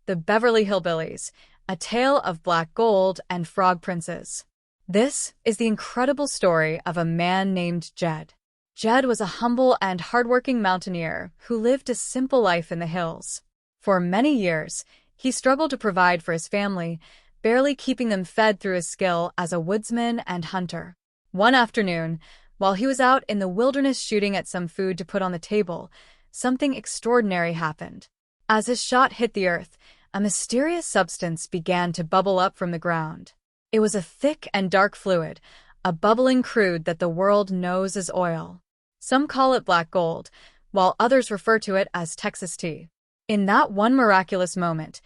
The Beverly Hillbillies, a tale of black gold and frog princes. This is the incredible story of a man named Jed. Jed was a humble and hardworking mountaineer who lived a simple life in the hills. For many years, he struggled to provide for his family, barely keeping them fed through his skill as a woodsman and hunter. One afternoon, while he was out in the wilderness shooting at some food to put on the table, something extraordinary happened. As his shot hit the earth, a mysterious substance began to bubble up from the ground. It was a thick and dark fluid, a bubbling crude that the world knows as oil. Some call it black gold, while others refer to it as Texas tea. In that one miraculous moment,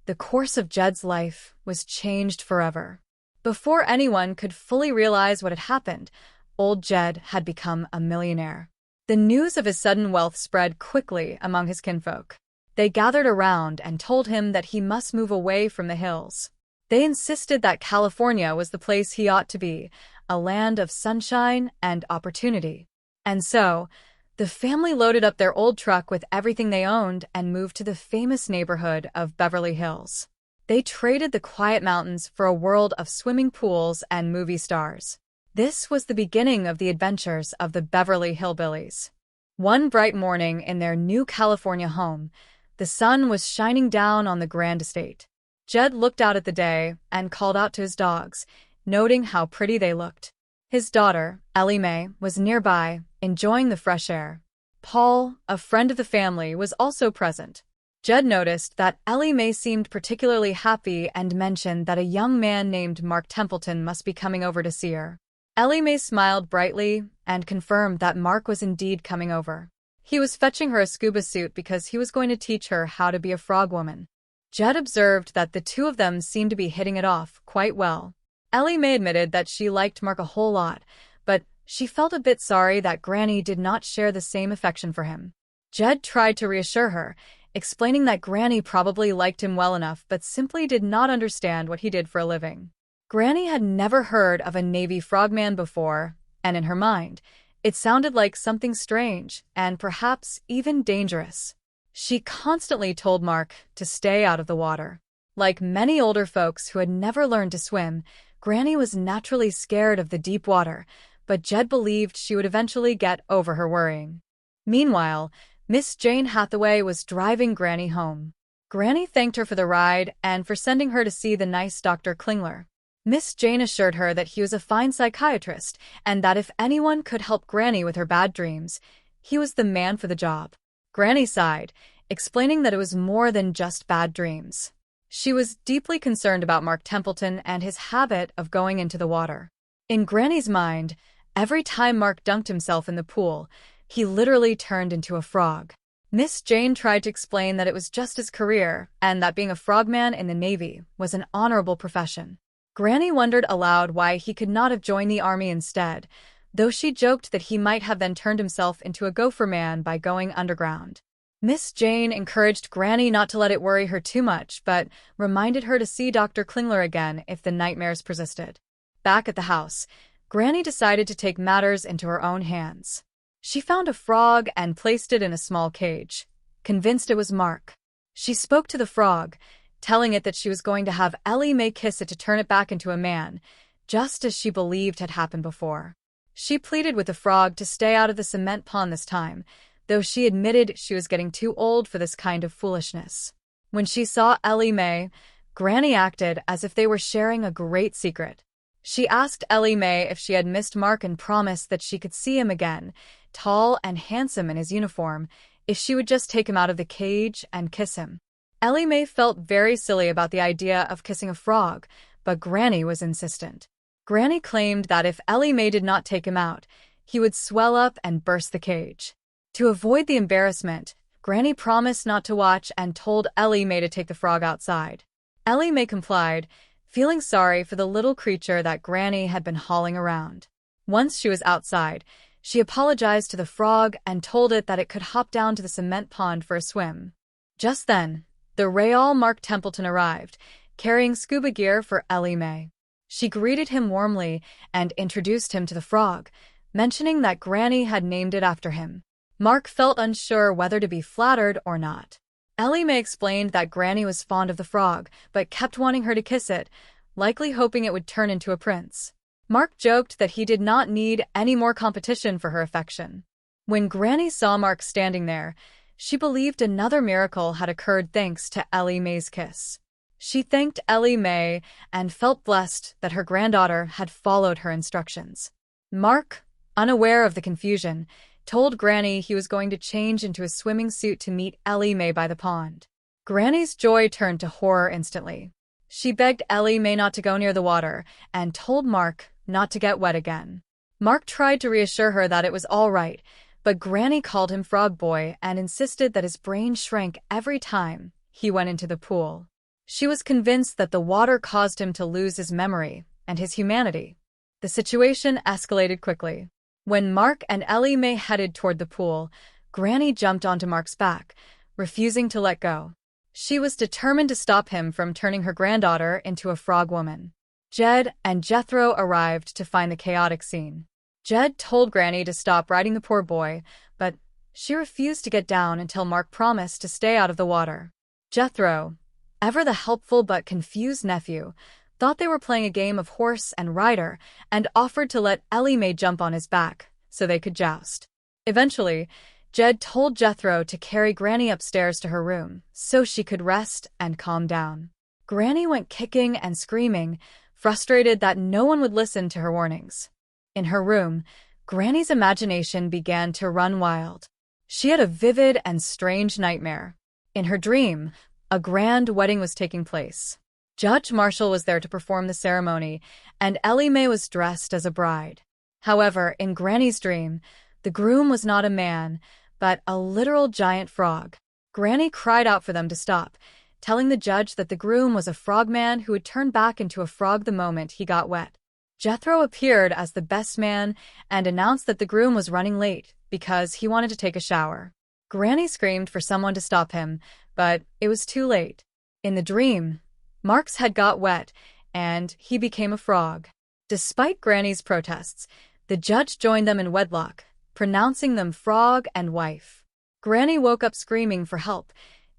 the course of Jed's life was changed forever. Before anyone could fully realize what had happened, old Jed had become a millionaire. The news of his sudden wealth spread quickly among his kinfolk. They gathered around and told him that he must move away from the hills. They insisted that California was the place he ought to be, a land of sunshine and opportunity. And so, the family loaded up their old truck with everything they owned and moved to the famous neighborhood of Beverly Hills. They traded the quiet mountains for a world of swimming pools and movie stars. This was the beginning of the adventures of the Beverly Hillbillies. One bright morning in their new California home, the sun was shining down on the grand estate. Jed looked out at the day and called out to his dogs, noting how pretty they looked. His daughter, Ellie Mae, was nearby, enjoying the fresh air. Paul, a friend of the family, was also present. Jed noticed that Ellie Mae seemed particularly happy and mentioned that a young man named Mark Templeton must be coming over to see her. Ellie Mae smiled brightly and confirmed that Mark was indeed coming over. He was fetching her a scuba suit because he was going to teach her how to be a frog woman. Jed observed that the two of them seemed to be hitting it off quite well. Ellie Mae admitted that she liked Mark a whole lot, but she felt a bit sorry that Granny did not share the same affection for him. Jed tried to reassure her, explaining that Granny probably liked him well enough but simply did not understand what he did for a living. Granny had never heard of a Navy frogman before, and in her mind, it sounded like something strange and perhaps even dangerous. She constantly told Mark to stay out of the water. Like many older folks who had never learned to swim, Granny was naturally scared of the deep water, but Jed believed she would eventually get over her worrying. Meanwhile, Miss Jane Hathaway was driving Granny home. Granny thanked her for the ride and for sending her to see the nice Dr. Klingler. Miss Jane assured her that he was a fine psychiatrist and that if anyone could help Granny with her bad dreams, he was the man for the job. Granny sighed, explaining that it was more than just bad dreams. She was deeply concerned about Mark Templeton and his habit of going into the water. In Granny's mind, every time Mark dunked himself in the pool, he literally turned into a frog. Miss Jane tried to explain that it was just his career and that being a frogman in the Navy was an honorable profession. Granny wondered aloud why he could not have joined the army instead, though she joked that he might have then turned himself into a gopher man by going underground. Miss Jane encouraged Granny not to let it worry her too much, but reminded her to see Dr. Klingler again if the nightmares persisted. Back at the house, Granny decided to take matters into her own hands. She found a frog and placed it in a small cage, convinced it was Mark. She spoke to the frog, telling it that she was going to have Ellie Mae kiss it to turn it back into a man, just as she believed had happened before. She pleaded with the frog to stay out of the cement pond this time, though she admitted she was getting too old for this kind of foolishness. When she saw Ellie Mae, Granny acted as if they were sharing a great secret. She asked Ellie Mae if she had missed Mark and promised that she could see him again, tall and handsome in his uniform, if she would just take him out of the cage and kiss him. Ellie Mae felt very silly about the idea of kissing a frog, but Granny was insistent. Granny claimed that if Ellie Mae did not take him out, he would swell up and burst the cage. To avoid the embarrassment, Granny promised not to watch and told Ellie Mae to take the frog outside. Ellie Mae complied, feeling sorry for the little creature that Granny had been hauling around. Once she was outside, she apologized to the frog and told it that it could hop down to the cement pond for a swim. Just then, the Real Mark Templeton arrived, carrying scuba gear for Ellie Mae. She greeted him warmly and introduced him to the frog, mentioning that Granny had named it after him. Mark felt unsure whether to be flattered or not. Ellie Mae explained that Granny was fond of the frog, but kept wanting her to kiss it, likely hoping it would turn into a prince. Mark joked that he did not need any more competition for her affection. When Granny saw Mark standing there, she believed another miracle had occurred thanks to Ellie Mae's kiss. She thanked Ellie Mae and felt blessed that her granddaughter had followed her instructions. Mark, unaware of the confusion, told Granny he was going to change into a swimming suit to meet Ellie Mae by the pond. Granny's joy turned to horror instantly. She begged Ellie Mae not to go near the water and told Mark not to get wet again. Mark tried to reassure her that it was all right, but Granny called him Frog Boy and insisted that his brain shrank every time he went into the pool. She was convinced that the water caused him to lose his memory and his humanity. The situation escalated quickly. When Mark and Ellie Mae headed toward the pool, Granny jumped onto Mark's back, refusing to let go. She was determined to stop him from turning her granddaughter into a frog woman. Jed and Jethro arrived to find the chaotic scene. Jed told Granny to stop riding the poor boy, but she refused to get down until Mark promised to stay out of the water. Jethro, ever the helpful but confused nephew, thought they were playing a game of horse and rider and offered to let Ellie Mae jump on his back so they could joust. Eventually, Jed told Jethro to carry Granny upstairs to her room so she could rest and calm down. Granny went kicking and screaming, frustrated that no one would listen to her warnings. In her room, Granny's imagination began to run wild. She had a vivid and strange nightmare. In her dream, a grand wedding was taking place. Judge Marshall was there to perform the ceremony, and Ellie Mae was dressed as a bride. However, in Granny's dream, the groom was not a man, but a literal giant frog. Granny cried out for them to stop, telling the judge that the groom was a frogman who would turn back into a frog the moment he got wet. Jethro appeared as the best man and announced that the groom was running late because he wanted to take a shower. Granny screamed for someone to stop him, but it was too late. In the dream, Mark's head got wet, and he became a frog. Despite Granny's protests, the judge joined them in wedlock, pronouncing them frog and wife. Granny woke up screaming for help,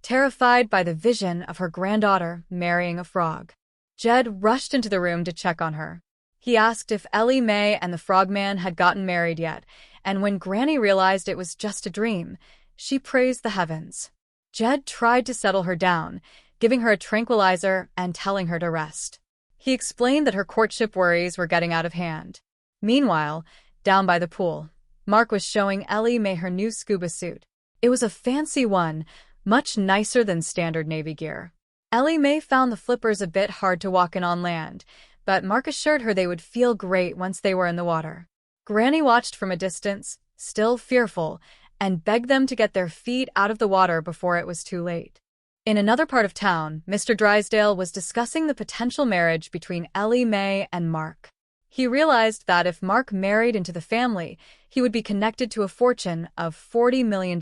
terrified by the vision of her granddaughter marrying a frog. Jed rushed into the room to check on her. He asked if Ellie Mae and the frogman had gotten married yet, and when Granny realized it was just a dream, she praised the heavens. Jed tried to settle her down, giving her a tranquilizer and telling her to rest. He explained that her courtship worries were getting out of hand. Meanwhile, down by the pool, Mark was showing Ellie Mae her new scuba suit. It was a fancy one, much nicer than standard Navy gear. Ellie Mae found the flippers a bit hard to walk in on land, but Mark assured her they would feel great once they were in the water. Granny watched from a distance, still fearful, and begged them to get their feet out of the water before it was too late. In another part of town, Mr. Drysdale was discussing the potential marriage between Ellie Mae and Mark. He realized that if Mark married into the family, he would be connected to a fortune of $40 million.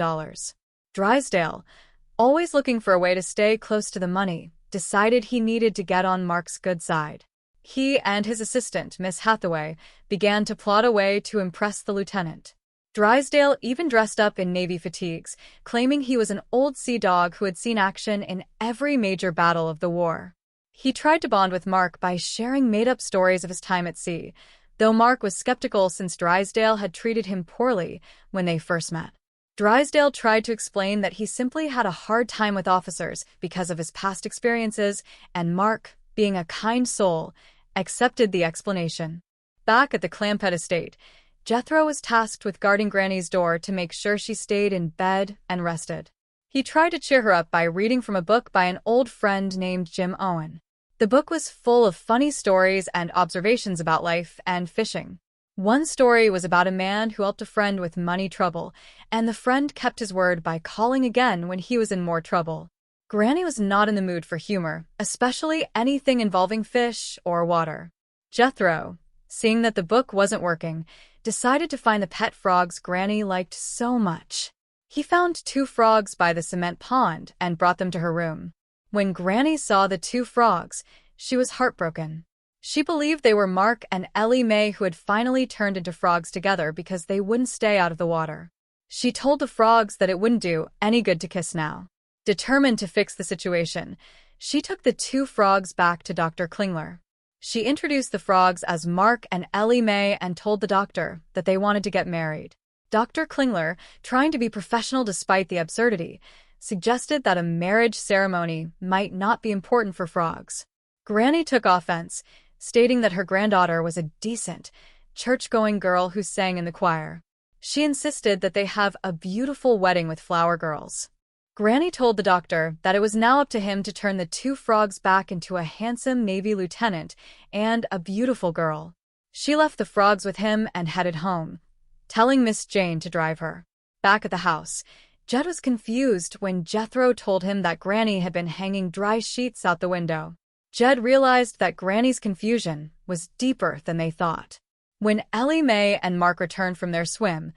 Drysdale, always looking for a way to stay close to the money, decided he needed to get on Mark's good side. He and his assistant, Miss Hathaway, began to plot a way to impress the lieutenant. Drysdale even dressed up in Navy fatigues, claiming he was an old sea dog who had seen action in every major battle of the war. He tried to bond with Mark by sharing made-up stories of his time at sea, though Mark was skeptical since Drysdale had treated him poorly when they first met. Drysdale tried to explain that he simply had a hard time with officers because of his past experiences, and Mark, being a kind soul, accepted the explanation. Back at the Clampett estate, Jethro was tasked with guarding Granny's door to make sure she stayed in bed and rested. He tried to cheer her up by reading from a book by an old friend named Jim Owen. The book was full of funny stories and observations about life and fishing. One story was about a man who helped a friend with money trouble, and the friend kept his word by calling again when he was in more trouble. Granny was not in the mood for humor, especially anything involving fish or water. Jethro, seeing that the book wasn't working, decided to find the pet frogs Granny liked so much. He found 2 frogs by the cement pond and brought them to her room. When Granny saw the 2 frogs, she was heartbroken. She believed they were Mark and Ellie Mae who had finally turned into frogs together because they wouldn't stay out of the water. She told the frogs that it wouldn't do any good to kiss now. Determined to fix the situation, she took the two frogs back to Dr. Klingler. She introduced the frogs as Mark and Ellie Mae and told the doctor that they wanted to get married. Dr. Klingler, trying to be professional despite the absurdity, suggested that a marriage ceremony might not be important for frogs. Granny took offense, stating that her granddaughter was a decent, church-going girl who sang in the choir. She insisted that they have a beautiful wedding with flower girls. Granny told the doctor that it was now up to him to turn the two frogs back into a handsome Navy lieutenant and a beautiful girl. She left the frogs with him and headed home, telling Miss Jane to drive her. Back at the house, Jed was confused when Jethro told him that Granny had been hanging dry sheets out the window. Jed realized that Granny's confusion was deeper than they thought. When Ellie Mae and Mark returned from their swim,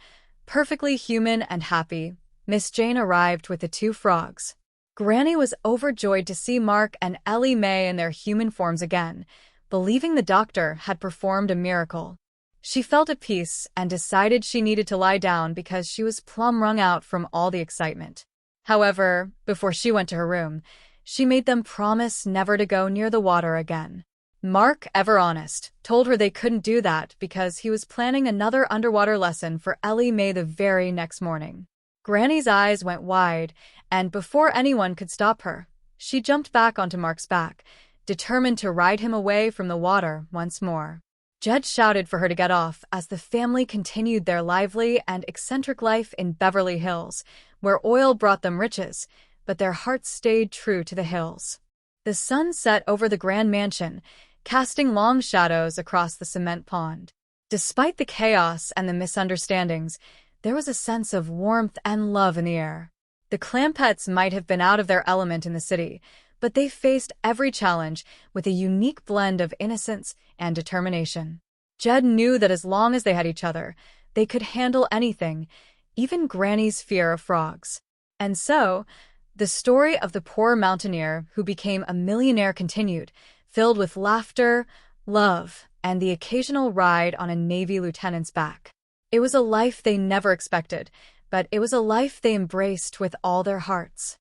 perfectly human and happy, Miss Jane arrived with the two frogs. Granny was overjoyed to see Mark and Ellie Mae in their human forms again, believing the doctor had performed a miracle. She felt at peace and decided she needed to lie down because she was plumb wrung out from all the excitement. However, before she went to her room, she made them promise never to go near the water again. Mark, ever honest, told her they couldn't do that because he was planning another underwater lesson for Ellie Mae the very next morning. Granny's eyes went wide, and before anyone could stop her, she jumped back onto Mark's back, determined to ride him away from the water once more. Jed shouted for her to get off as the family continued their lively and eccentric life in Beverly Hills, where oil brought them riches, but their hearts stayed true to the hills. The sun set over the grand mansion, casting long shadows across the cement pond. Despite the chaos and the misunderstandings, there was a sense of warmth and love in the air. The Clampetts might have been out of their element in the city, but they faced every challenge with a unique blend of innocence and determination. Jed knew that as long as they had each other, they could handle anything, even Granny's fear of frogs. And so, the story of the poor mountaineer who became a millionaire continued, filled with laughter, love, and the occasional ride on a Navy lieutenant's back. It was a life they never expected, but it was a life they embraced with all their hearts.